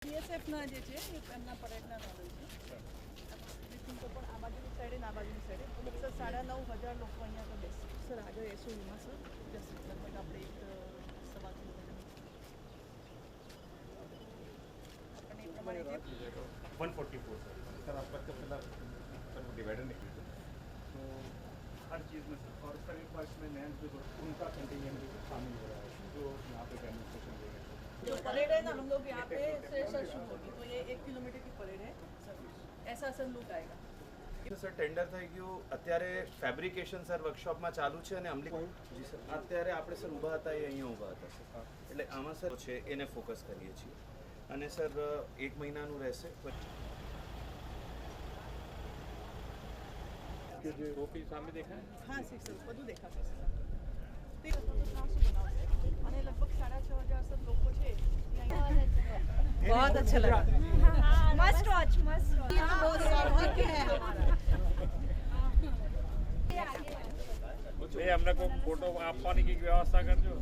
બીએસએફના જે છે એમના પરેડના નોલેજ છે તો પણ આ બાજુની સાઈડે ને આ બાજુની સાઈડે સર 9,500 લોકો અહીંયા તો બેસે સર આગળ એસઓયુમાં સર જસ્ટ લગભગ આપણે એક સવા કિલોમીટર આપણે એ પ્રમાણે 144 सर आपका कब पहला सर वो डिवाइडर निकली तो हर चीज़ में सर और सर एक बार इसमें नैन जो उनका कंटिजेंट भी शामिल हो रहा है जो यहाँ पे डेमोन्स्ट्रेशन दे रहे हैं जो परेड है ना हम लोग यहाँ पे से सर शुरू होगी तो ये 1 किलोमीटर की परेड है सर ऐसा सर लुक आएगा સર ટેન્ડર થઈ ગયું અત્યારે ફેબ્રિકેશન સર વર્કશોપમાં ચાલુ છે અને અમલી જી સર અત્યારે આપણે સર ઊભા હતા એ અહીંયા ઊભા હતા સર એટલે આમાં સર છે એને ફોકસ કરીએ છીએ અને સર 1 મહિનાનું રહેશે कि जो टोपी सामने देखा है हाँ सी सर બધું દેખાશે સર તે લોકો તો ત્રાસું બનાવશે અને લગભગ 6,500 સર લોકો છે बहुत अच्छा लगा मस्ट वॉच भाई हमने को फोटो आपવાની की व्यवस्था करजो